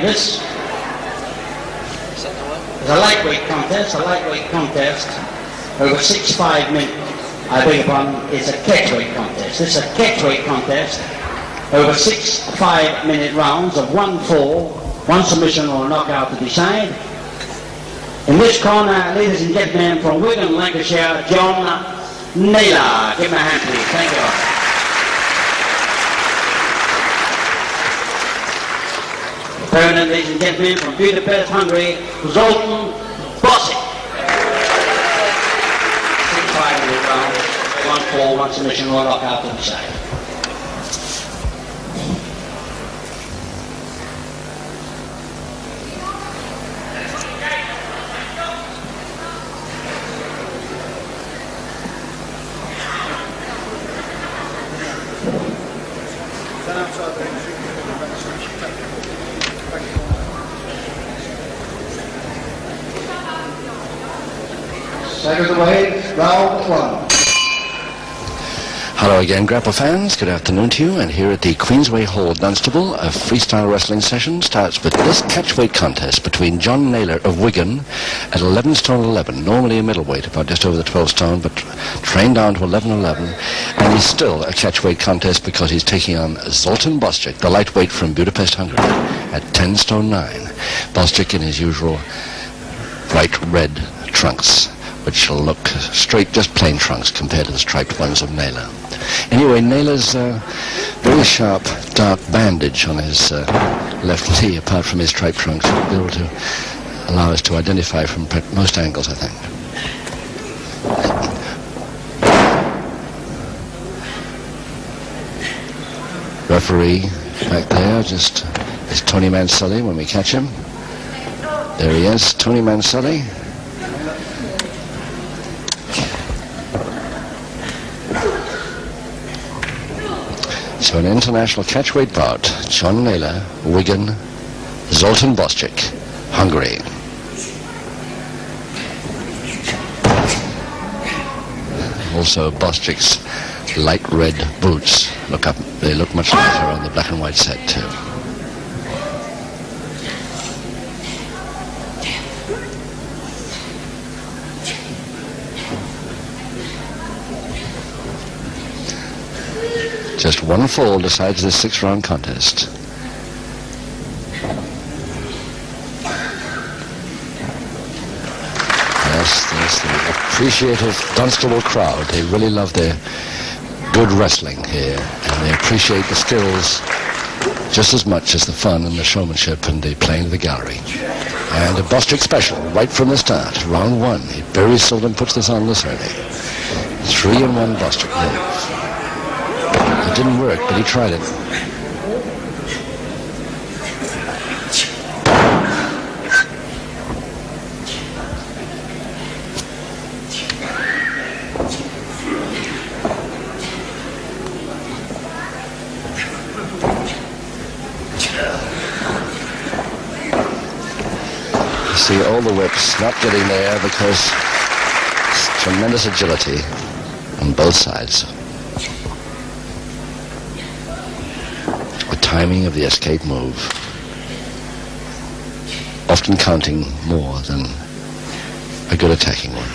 this is a lightweight contest, over 6-5 minutes. I beg your pardon, it's a catchweight contest. This is a catchweight contest over 6 5-minute rounds of 1 fall, 1 submission or a knockout to decide. In this corner, ladies and gentlemen, from Wigan, Lancashire, John Naylor. Give him a hand, please. Thank you. Opponent, ladies and gentlemen, from Budapest, Hungary, Zoltan, Boscik. 6 5-minute rounds, 1 fall, 1 submission or a knockout to decide. Second away, round 1. Hello again, Grapple fans. Good afternoon to you. And here at the Queensway Hall, Dunstable, a freestyle wrestling session starts with this catchweight contest between John Naylor of Wigan at 11 stone 11, normally a middleweight, about just over the 12 stone, but trained down to 11-11. And he's still a catchweight contest because he's taking on Zoltan Boscik, the lightweight from Budapest, Hungary, at 10 stone 9. Boscik in his usual bright red trunks, which will look straight, just plain trunks compared to the striped ones of Naylor. Anyway, Naylor's very sharp, dark bandage on his left knee, apart from his striped trunks, will be able to allow us to identify from most angles, I think. Referee back there just is Tony Manselli when we catch him. There he is, Tony Manselli. So an international catchweight bout, John Naylor, Wigan, Zoltan Boscik, Hungary. Also Boscik's light red boots they look much lighter on the black and white set too. Just 1 fall decides this 6-round contest. Yes, there's the appreciative Dunstable crowd. They really love their good wrestling here, and they appreciate the skills just as much as the fun and the showmanship and the playing of the gallery. And a Boscik special right from the start, round 1. He very seldom puts this on this early. 3-1 Boscik move. It didn't work, but he tried it. You see all the whips not getting there because it's tremendous agility on both sides. Timing of the escape move, often counting more than a good attacking one.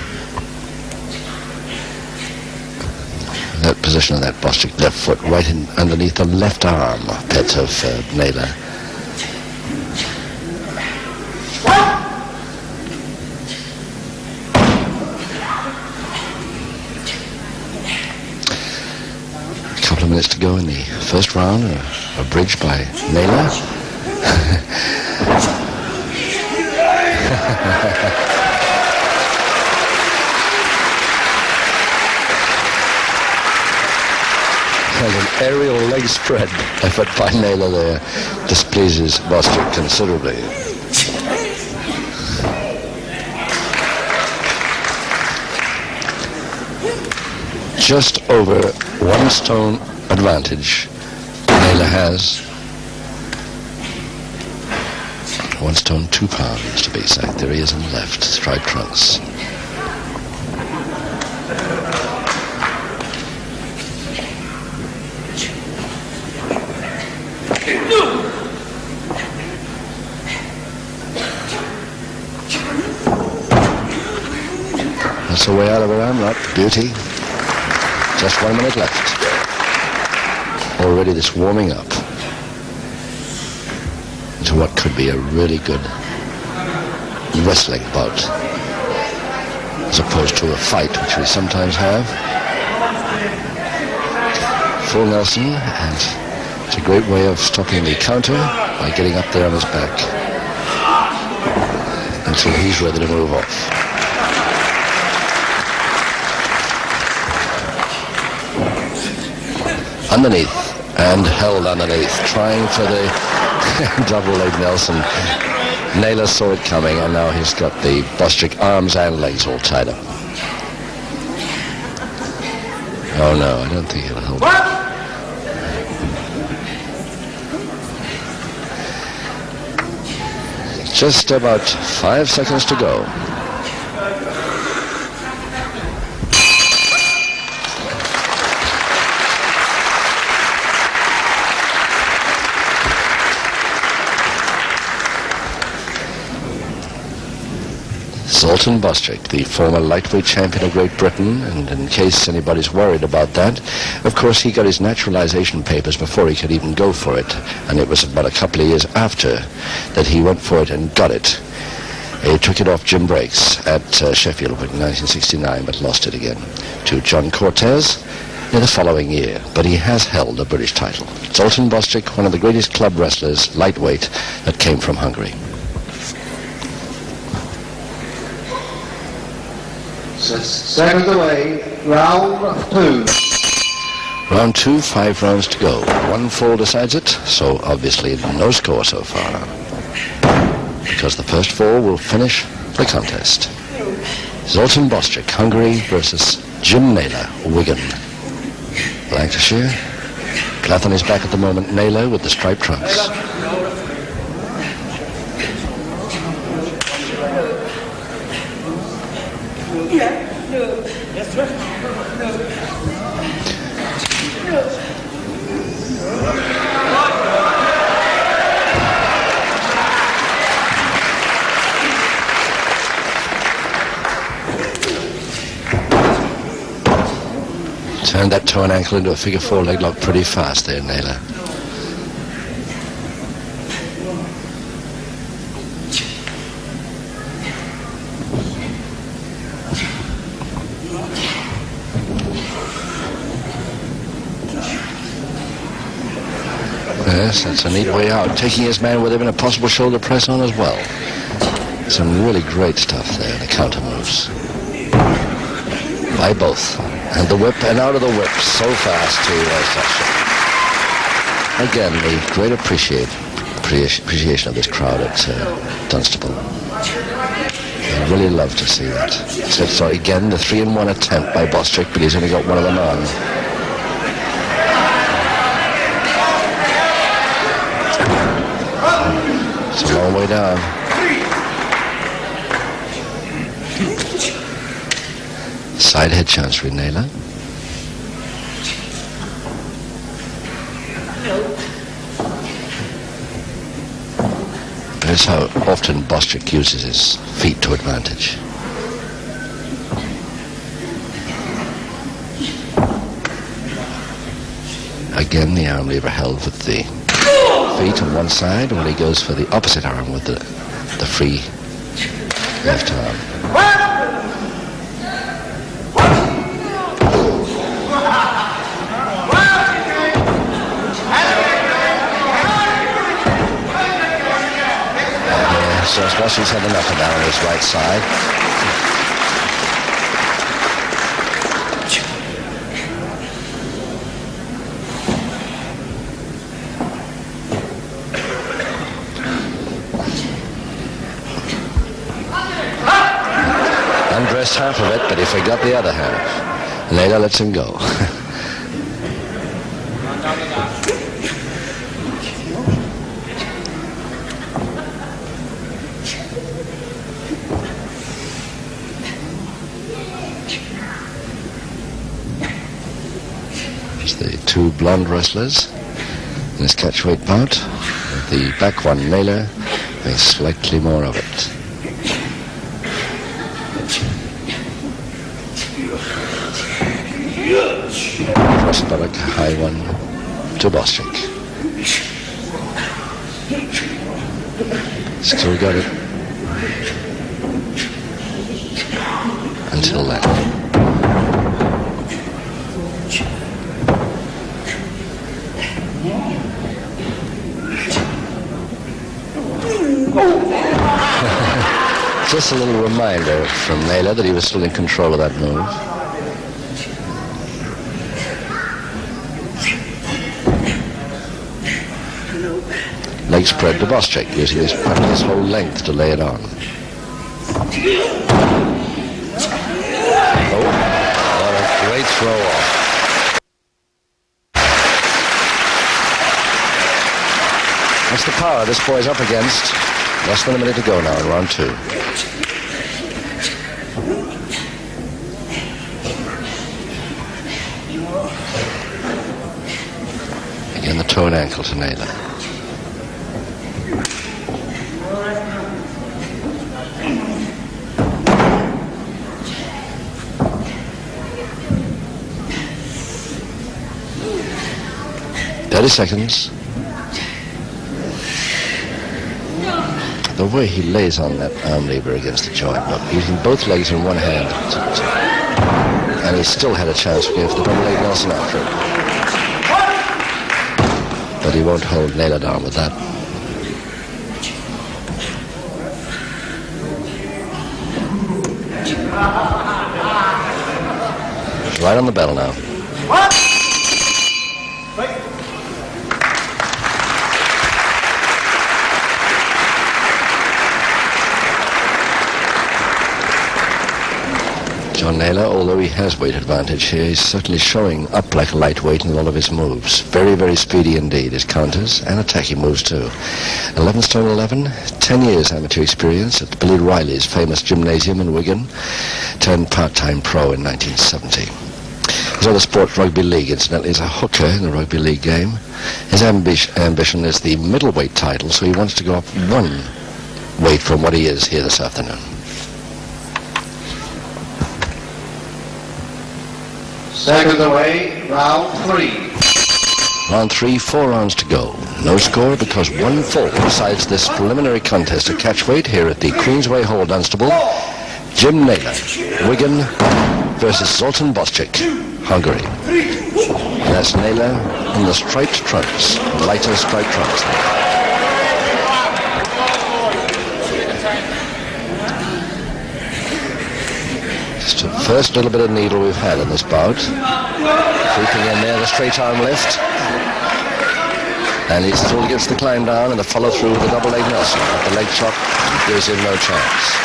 That position of that Boscik left foot right in underneath the left arm pit of Naylor. Minutes to go in the first round, a bridge by Naylor. And an aerial leg spread effort by Naylor there displeases Boscik considerably. Just over 1 stone advantage Naylor has. 1 stone 2 pounds to be exact. There he is on the left, striped trunks. That's the way out of her armlock. Beauty. Just 1 minute left. Already this warming up into what could be a really good wrestling bout, as opposed to a fight, which we sometimes have. Full Nelson, and it's a great way of stopping the counter by getting up there on his back until he's ready to move off. Underneath, and held underneath, trying for the double leg Nelson. Naylor saw it coming, and now he's got the Boscik arms and legs all tied up. Oh no, I don't think he'll hold it. Just about 5 seconds to go. Zoltan Boscik, the former lightweight champion of Great Britain, and in case anybody's worried about that, of course he got his naturalization papers before he could even go for it, and it was about a couple of years after that he went for it and got it. He took it off Jim Breaks at Sheffield in 1969, but lost it again to John Cortez in the following year, but he has held a British title. Zoltan Boscik, one of the greatest club wrestlers, lightweight, that came from Hungary. 6 seconds away, round 2. Round 2, 5 rounds to go. 1 fall decides it, so obviously no score so far, because the first 4 will finish the contest. Zoltan Boscik, Hungary, versus Jim Naylor, Wigan, Lancashire. Cloth on his back at the moment, Naylor with the striped trunks. Turned that toe and ankle into a figure 4 leg lock pretty fast there, Naylor. Yes, that's a neat way out. Taking his man with him in a possible shoulder press on as well. Some really great stuff there, the counter moves. By both. And the whip, and out of the whip, so fast to Sasha. Again, the great appreciation of this crowd at Dunstable. I really love to see that. So again, the 3-in-1 attempt by Boscik, but he's only got one of them on. It's a long way down. Side head chancery, Naylor. That's how often Boscik uses his feet to advantage. Again, the arm lever held with the feet on one side, while he goes for the opposite arm with the free left arm. So Boscik's had the knuckle down on his right side. Undressed half of it, but he forgot the other half. Naylor lets him go. The 2 blonde wrestlers in this catchweight bout. The back one, Naylor, having slightly more of it. Cross buttock, high one to Boscik. Still got it. Until then. Just a little reminder from Naylor that he was still in control of that move. Leg spread to Boscik, using his whole length to lay it on. Oh, what a great throw off. That's the power this boy's up against. Less than a minute to go now in round 2. Again, the toe and ankle to Naylor. Seconds. The way he lays on that arm lever against the joint, look, using both legs in one hand. And he still had a chance to give the double leg Nelson after it. But he won't hold Naylor down with that. It's right on the bell now. John Naylor, although he has weight advantage here, he's certainly showing up like a lightweight in all of his moves. Very, very speedy indeed, his counters and attacking moves too. 11 stone 11, 10 years amateur experience at Billy Riley's famous gymnasium in Wigan, turned part-time pro in 1970. His other sport, rugby league, incidentally, is a hooker in the rugby league game. His ambition is the middleweight title, so he wants to go up one weight from what he is here this afternoon. Seconds away, round 3. Round 3, 4 rounds to go. No score because one fall decides this preliminary contest at catchweight here at the Queensway Hall, Dunstable. Jim Naylor, Wigan versus Zoltan Boscik, Hungary. And that's Naylor in the striped trunks, lighter striped trunks. Just the first little bit of needle we've had in this bout. Creeping in there, the straight arm lift. And he's still against the climb down and the follow through with the double leg Nelson. But the leg chop gives him no chance.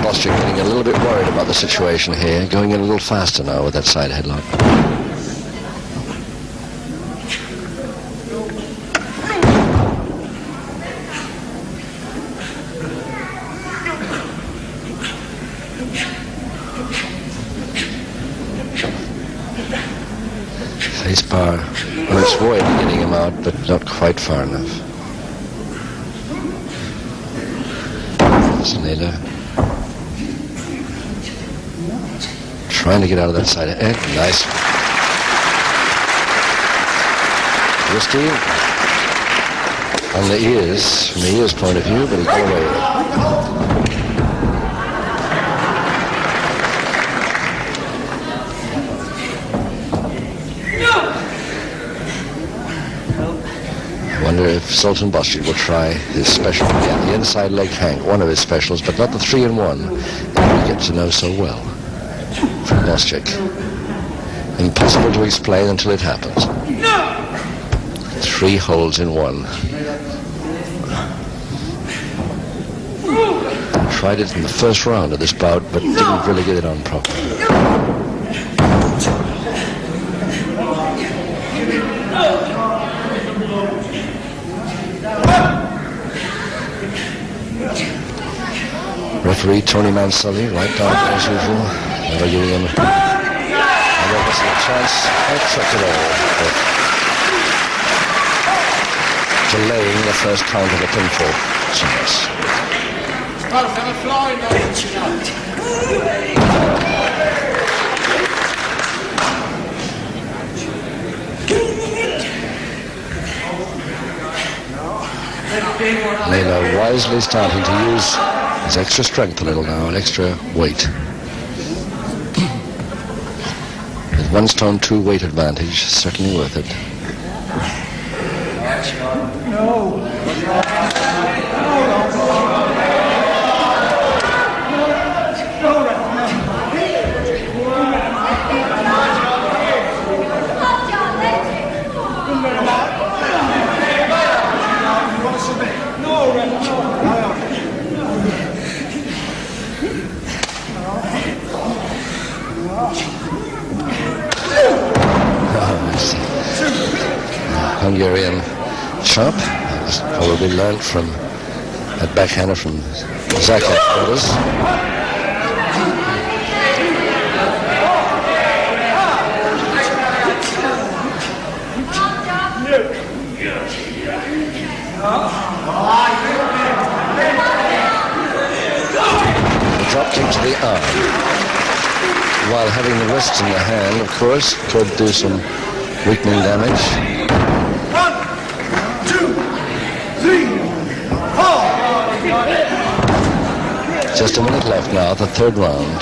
Boscik getting a little bit worried about the situation here, going in a little faster now with that side headlock. Face bar on its way to getting him out, but not quite far enough. There's Naylor trying to get out of that side of head. Nice. Risky on the ears, from the ears point of view, but he got away with it. I wonder if Zoltan Boscik will try his special. Yeah, the inside leg hang, one of his specials, but not the 3-in-1 that we get to know so well from Boscik. Impossible to explain until it happens. 3 holds in 1. Tried it in the first round of this bout, but didn't really get it on properly. Referee Tony Mansulli, right down as usual, never giving him a chance. Checked it over. delaying the first count of the pinfall chance. Naylor wisely starting to use his extra strength a little now, an extra weight. With 1 stone 2 weight advantage, certainly worth it. Hungarian chop, probably learned from that backhander from Zoltan brothers. The drop kick to the arm, while having the wrist in the hand, of course, could do some weakening damage. Just a minute left now, the third round.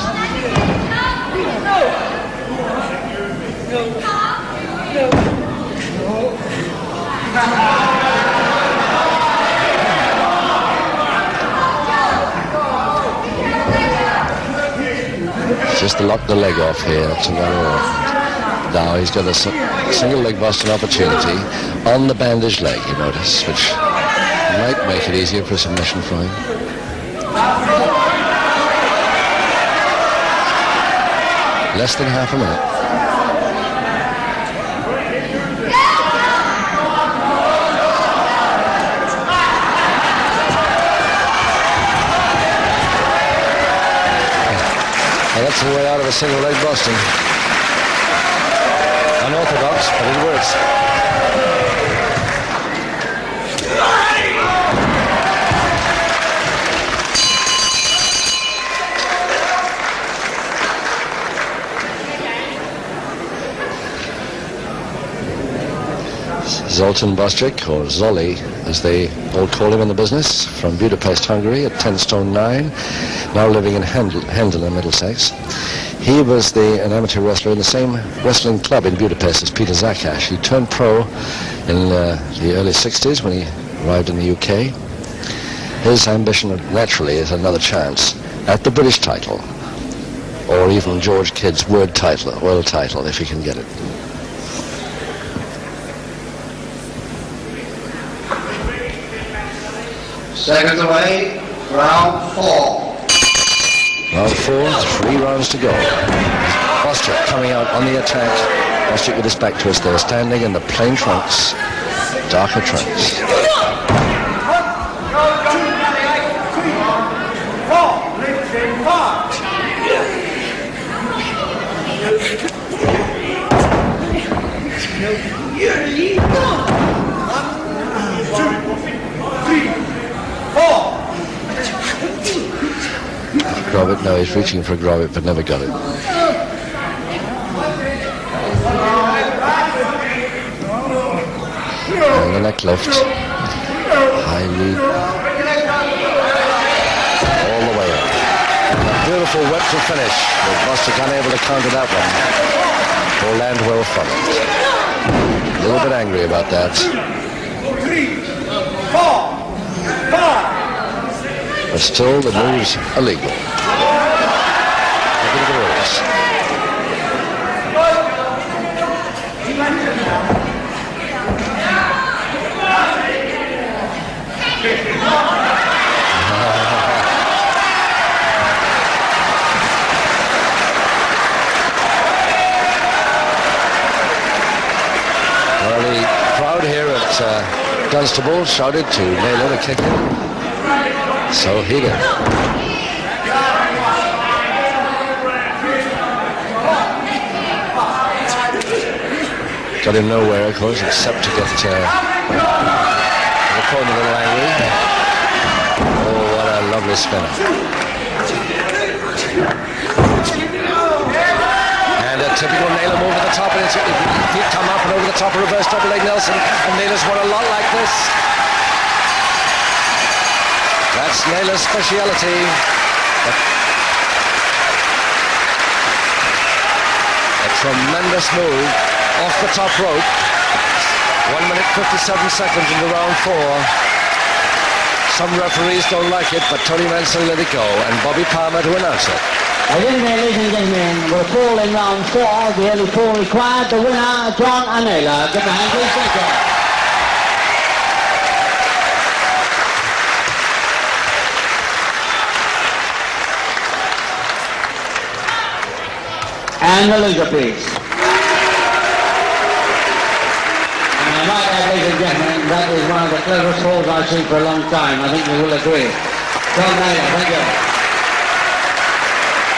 Just to lock the leg off here. That's about all. Now he's got a single leg Boston opportunity on the bandaged leg, you notice, which might make it easier for submission for him. Less than half a minute. Well, that's the way out of a single leg Boston. Unorthodox, but it works. Zoltan Boscik, or Zoli, as they all call him in the business, from Budapest, Hungary, at 10 stone 9, now living in Hendon, Middlesex. He was an amateur wrestler in the same wrestling club in Budapest as Peter Zakash. He turned pro in the early 60s when he arrived in the UK. His ambition, naturally, is another chance at the British title, or even George Kidd's world title, if he can get it. Seconds away, round 4. Round 4, 3 rounds to go. Boscik coming out on the attack. Boscik with his back to us there, standing in the plain trunks, darker trunks. Grobit, no, he's reaching for a Grobit, but never got it. And the neck lift. High lead. All the way up. A beautiful wet to finish, with Boscik unable to counter that one. Or land well from it. A little bit angry about that. 3, 4, 5. But still, the move's illegal. Look at the rules. Well, the crowd here at Dunstable shouted to Naylor to kick him. So he did. Got him nowhere, of course, except to get platform a little angry. Oh, what a lovely spinner. And a typical Naylor move at the top, and he'd come up and over the top of reverse double leg Nelson, and Naylor's won a lot like this. That's Naylor's speciality. A tremendous move off the top rope. 1 minute 57 seconds into round 4. Some referees don't like it, but Tony Mansell let it go, and Bobby Palmer to announce it. Ladies and gentlemen, we're full in round 4, the early 4 required. The winner, John Naylor. Give a hand, please. Thank you. And the loser, please. And I might add, ladies and gentlemen, that is one of the cleverest falls I've seen for a long time. I think you will agree. John Naylor, thank you.